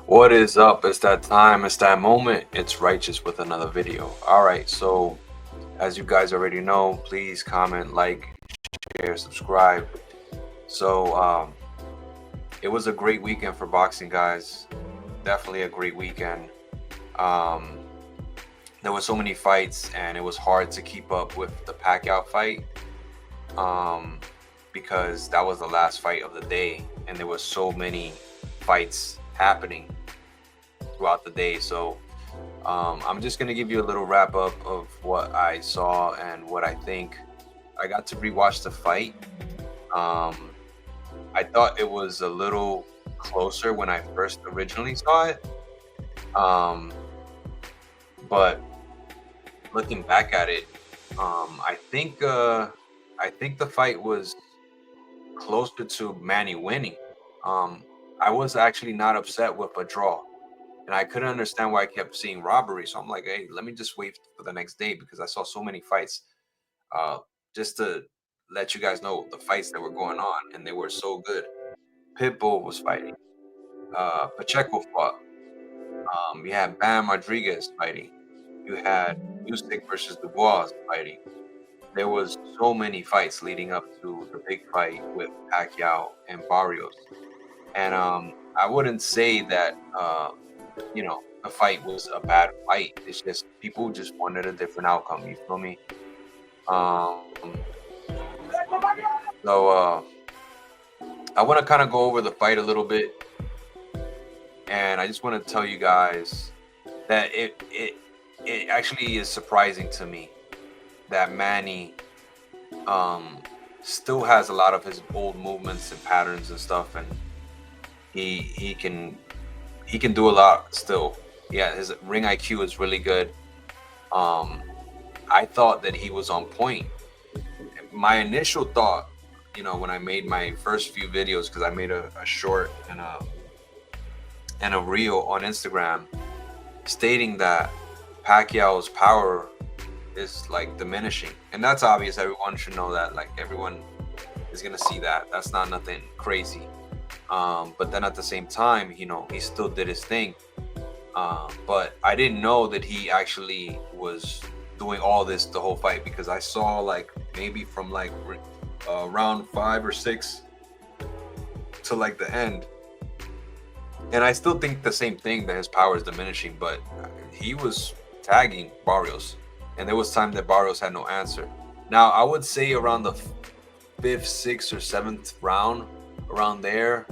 What is up? It's that time, it's that moment. It's Righteous with another video. All right, so as you guys already know, please comment, like, share, subscribe. So, it was a great weekend for boxing, guys. Definitely a great weekend. Um, there were so many fights, and it was hard to keep up with the Pacquiao fight um, because that was the last fight of the day, and there were so many fights happening throughout the day. So I'm just gonna give you a little wrap up of what I saw and what I think. I got to rewatch the fight. Um, I thought it was a little closer when I first originally saw it, um, but looking back at it, I think the fight was closer to Manny winning. Um, I was actually not upset with a draw, and I couldn't understand why I kept seeing robbery. So I'm like, hey, let me just wait for the next day because I saw so many fights. Uh, just to let you guys know the fights that were going on, and they were so good. Pitbull was fighting. Pacheco fought. You had Bam Rodriguez fighting. You had Usyk versus Dubois fighting. There was so many fights leading up to the big fight with Pacquiao and Barrios. And I wouldn't say that the fight was a bad fight. It's just people just wanted a different outcome. You feel me? Um, so I want to kind of go over the fight a little bit, and I just want to tell you guys that it actually is surprising to me that Manny um still has a lot of his old movements and patterns and stuff, and he can do a lot still. Yeah, his ring IQ is really good. Um, I thought that he was on point. My initial thought, when I made my first few videos, because I made a short and a reel on Instagram stating that Pacquiao's power is like diminishing, and that's obvious. Everyone should know that. Like everyone is gonna see that. That's not nothing crazy. But then at the same time, he still did his thing. But I didn't know that he actually was doing all this the whole fight because I saw like maybe from like round 5 or 6 to like the end, and I still think the same thing that his power is diminishing. But he was tagging Barrios, and there was time that Barrios had no answer. Now I would say around the fifth, sixth, or seventh round, around there.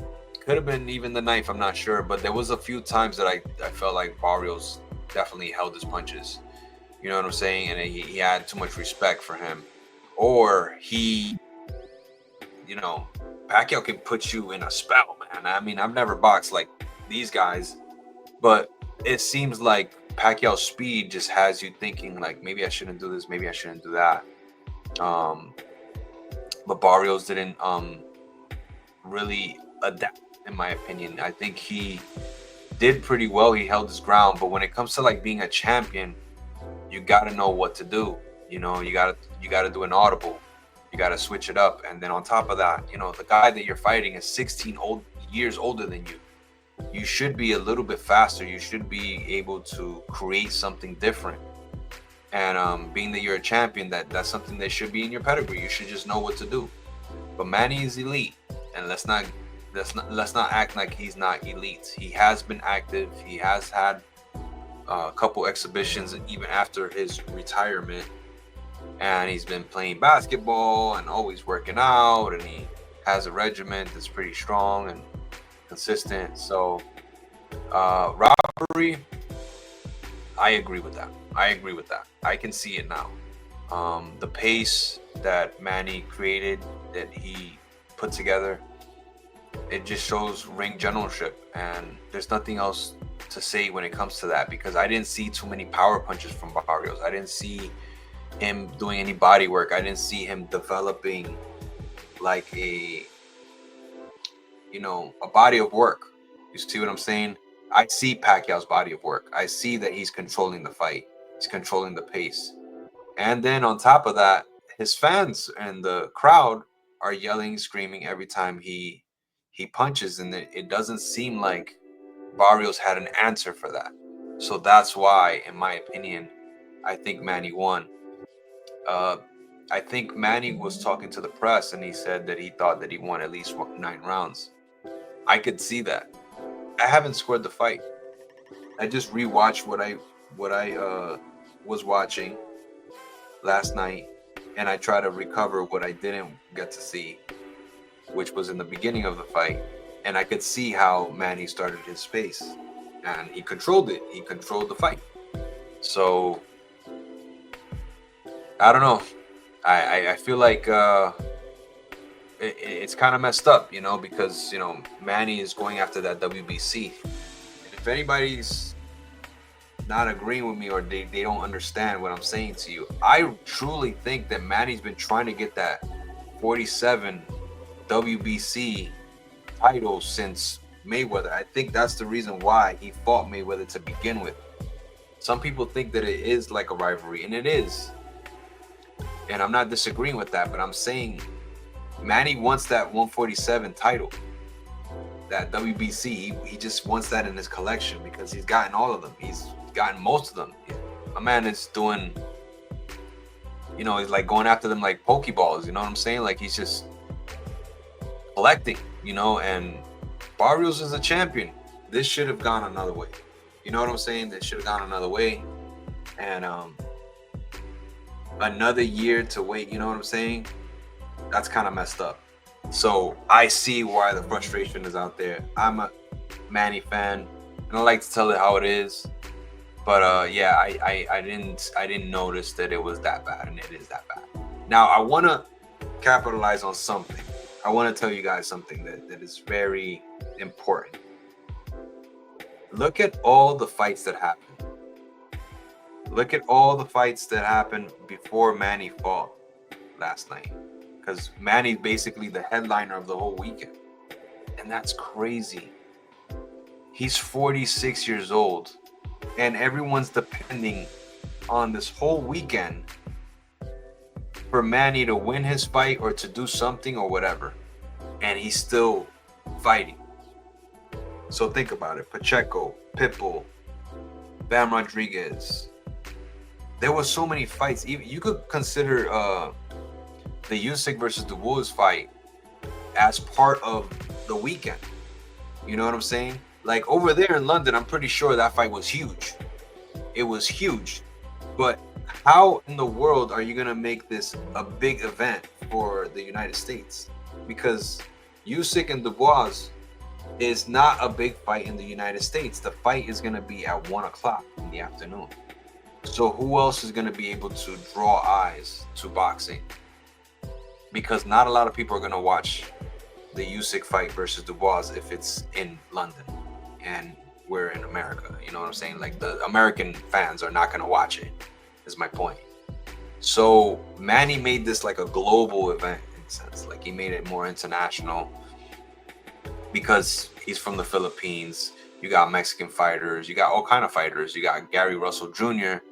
Could have been even the ninth, I'm not sure. But there was a few times that I felt like Barrios definitely held his punches. You know what I'm saying? And he had too much respect for him. Or you know, Pacquiao can put you in a spell, man. I mean, I've never boxed like these guys, but it seems like Pacquiao's speed just has you thinking like maybe I shouldn't do this, maybe I shouldn't do that. Um, but Barrios didn't really adapt, in my opinion. I think he did pretty well. He held his ground, but when it comes to like being a champion, you got to know what to do. You got to do an audible. You got to switch it up, and then on top of that, the guy that you're fighting is 16 years older than you. You should be a little bit faster. You should be able to create something different. And being that you're a champion, that's something that should be in your pedigree. You should just know what to do. But Manny is elite, and let's not act like he's not elite. He has been active. He has had a couple exhibitions, even after his retirement, and he's been playing basketball and always working out, and he has a regiment that's pretty strong and consistent. So, robbery, I agree with that. I agree with that. I can see it now. The pace that Manny created, that he put together, it just shows ring generalship, and there's nothing else to say when it comes to that because I didn't see too many power punches from Barrios. I didn't see him doing any body work. I didn't see him developing like a body of work. You see what I'm saying? I see Pacquiao's body of work. I see that he's controlling the fight. He's controlling the pace. And then on top of that, his fans and the crowd are yelling, screaming every time he punches, and it doesn't seem like Barrios had an answer for that. So that's why, in my opinion, I think Manny won. Uh, I think Manny was talking to the press and he said that he thought that he won at least 9 rounds. I could see that. I haven't scored the fight. I just rewatched what I was watching last night, and I try to recover what I didn't get to see, which was in the beginning of the fight. And I could see how Manny started his pace, and he controlled it. He controlled the fight. So I don't know. I feel like it's kind of messed up, because Manny is going after that WBC. And if anybody's not agreeing with me or they don't understand what I'm saying to you, I truly think that Manny's been trying to get that 47 WBC title since Mayweather. I think that's the reason why he fought Mayweather to begin with. Some people think that it is like a rivalry, and it is. And I'm not disagreeing with that, but I'm saying Manny wants that 147 title, that WBC. He just wants that in his collection because he's gotten all of them. He's gotten most of them. A man is doing, he's like going after them like Pokeballs. You know what I'm saying? Like he's just collecting, and Barrios is a champion. This should have gone another way. You know what I'm saying? This should have gone another way. And another year to wait, you know what I'm saying? That's kind of messed up. So I see why the frustration is out there. I'm a Manny fan, and I like to tell it how it is. But yeah, I didn't notice that it was that bad, and it is that bad. Now I want to capitalize on something. I want to tell you guys something that is very important. Look at all the fights that happened. Look at all the fights that happened before Manny fought last night. Because Manny's basically the headliner of the whole weekend. And that's crazy. He's 46 years old. And everyone's depending on this whole weekend for Manny to win his fight or to do something or whatever. And he's still fighting. So think about it. Pacheco, Pitbull, Bam Rodriguez. There were so many fights. You could consider the Usyk versus the Wolves fight as part of the weekend. You know what I'm saying? Like over there in London, I'm pretty sure that fight was huge. It was huge. But how in the world are you going to make this a big event for the United States? Because Usyk and Dubois is not a big fight in the United States. The fight is going to be at 1 o'clock in the afternoon. So who else is going to be able to draw eyes to boxing? Because not a lot of people are going to watch the Usyk fight versus Dubois if it's in London and we're in America. You know what I'm saying? Like the American fans are not going to watch it, is my point. So Manny made this like a global event in a sense. Like he made it more international because he's from the Philippines. You got Mexican fighters. You got all kind of fighters. You got Gary Russell Jr.,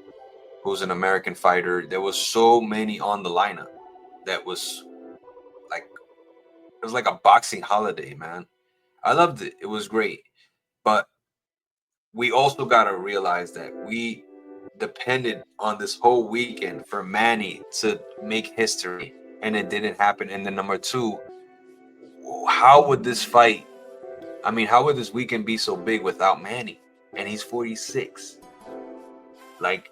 who's an American fighter. There was so many on the lineup that was like, it was like a boxing holiday, man. I loved it. It was great. But we also got to realize that we depended on this whole weekend for Manny to make history, and it didn't happen. And then number two, how would this fight, how would this weekend be so big without Manny? And he's 46. Like,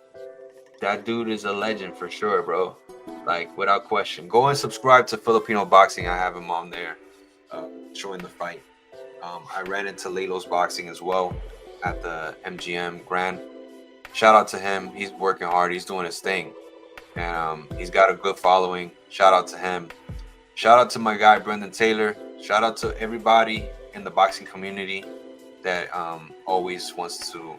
that dude is a legend for sure, bro. Like, without question. Go and subscribe to Filipino Boxing. I have him on there showing the fight. I ran into Lalo's Boxing as well at the MGM Grand. Shout out to him. He's working hard. He's doing his thing. And he's got a good following. Shout out to him. Shout out to my guy, Brendan Taylor. Shout out to everybody in the boxing community that always wants to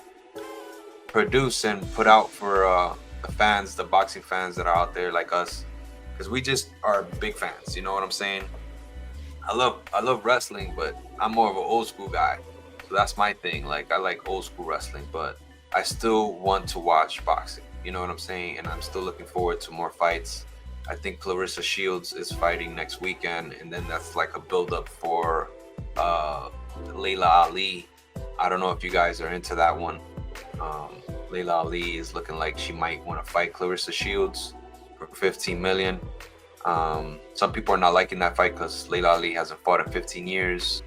produce and put out for the fans, the boxing fans that are out there like us, because we just are big fans. You know what I'm saying? I love wrestling, but I'm more of an old school guy, so that's my thing. Like, I like old school wrestling, but I still want to watch boxing. You know what I'm saying? And I'm still looking forward to more fights. I think Clarissa Shields is fighting next weekend, and then that's like a build up for Layla Ali I don't know if you guys are into that one. Layla Ali is looking like she might want to fight Clarissa Shields for 15 million. Some people are not liking that fight because Layla Ali hasn't fought in 15 years.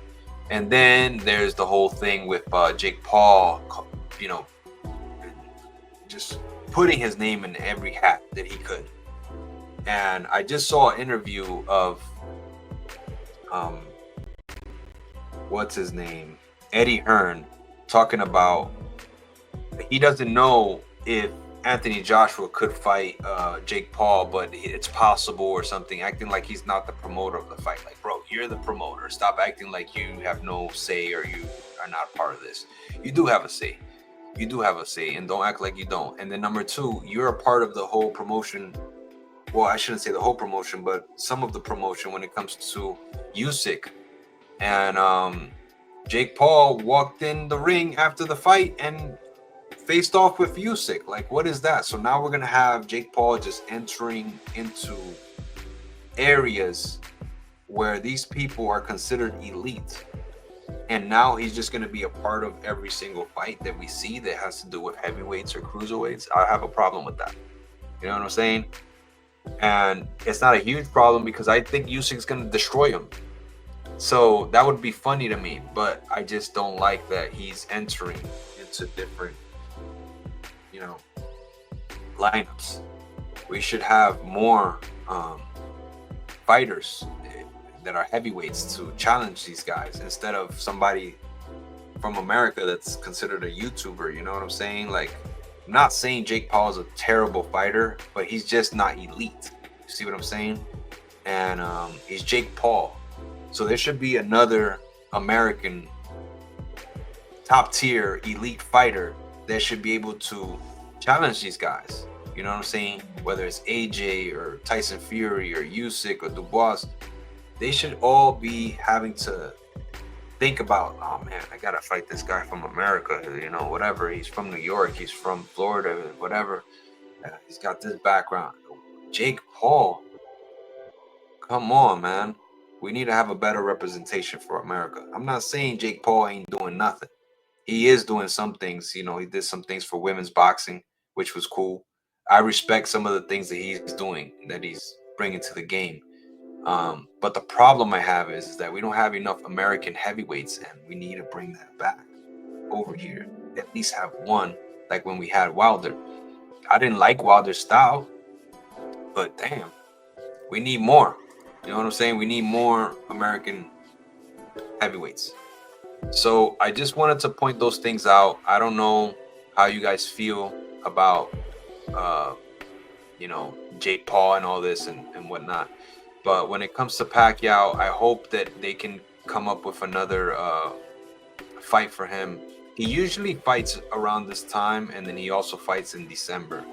And then there's the whole thing with Jake Paul, you know, just putting his name in every hat that he could. And I just saw an interview of what's his name, Eddie Hearn, talking about he doesn't know if Anthony Joshua could fight Jake Paul, but it's possible or something, acting like he's not the promoter of the fight. Like, bro, you're the promoter. Stop acting like you have no say or you are not part of this. You do have a say. You do have a say, and don't act like you don't. And then number two, you're a part of the whole promotion. Well, I shouldn't say the whole promotion, but some of the promotion when it comes to Usyk. And Jake Paul walked in the ring after the fight and faced off with Usyk. Like, what is that? So now we're gonna have Jake Paul just entering into areas where these people are considered elite, and now he's just gonna be a part of every single fight that we see that has to do with heavyweights or cruiserweights. I have a problem with that. You know what I'm saying? And it's not a huge problem because I think Usyk's gonna destroy him. So that would be funny to me, but I just don't like that he's entering into different, you know, lineups. We should have more fighters that are heavyweights to challenge these guys instead of somebody from America that's considered a YouTuber. You know what I'm saying? Like, I'm not saying Jake Paul is a terrible fighter, but he's just not elite. You see what I'm saying? And he's Jake Paul. So there should be another American top tier elite fighter that should be able to challenge these guys. You know what I'm saying? Whether it's AJ or Tyson Fury or Usyk or Dubois, they should all be having to think about, oh man, I gotta fight this guy from America, you know, whatever. He's from New York, he's from Florida, whatever. He's got this background. Jake Paul, come on, man. We need to have a better representation for America. I'm not saying Jake Paul ain't doing nothing. He is doing some things. You know, he did some things for women's boxing, which was cool. I respect some of the things that he's doing, that he's bringing to the game. But the problem I have is that we don't have enough American heavyweights, and we need to bring that back over here. At least have one, like when we had Wilder. I didn't like Wilder's style, but damn, we need more. You know what I'm saying? We need more American heavyweights. So I just wanted to point those things out. I don't know how you guys feel about, you know, Jake Paul and all this and whatnot. But when it comes to Pacquiao, I hope that they can come up with another fight for him. He usually fights around this time, and then he also fights in December,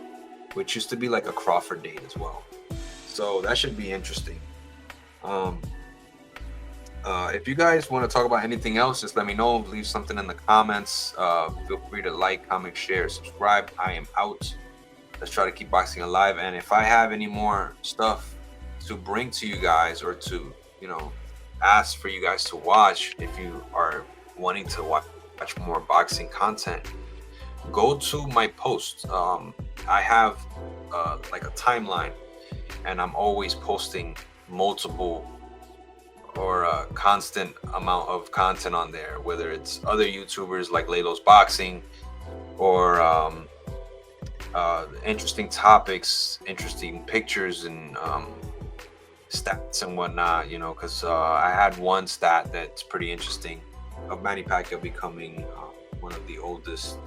which used to be like a Crawford date as well. So that should be interesting. If you guys want to talk about anything else, just let me know. Leave something in the comments. Feel free to like, comment, share, subscribe. I am out. Let's try to keep boxing alive. And if I have any more stuff to bring to you guys, or to, you know, ask for you guys to watch, if you are wanting to watch more boxing content, go to my post. I have like a timeline, and I'm always posting multiple or a constant amount of content on there, whether it's other YouTubers like Lalo's Boxing, or interesting topics, interesting pictures, and stats and whatnot, you know, because I had one stat that's pretty interesting of Manny Pacquiao becoming one of the oldest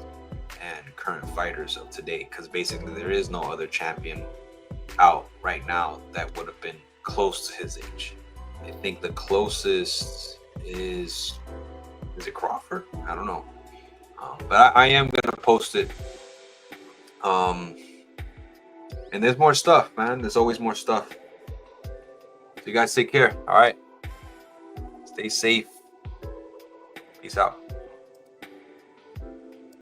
and current fighters of today, because basically there is no other champion out right now that would have been close to his age. I think the closest is it Crawford? I don't know. But I am going to post it. And there's more stuff, man. There's always more stuff. So you guys take care. All right. Stay safe. Peace out.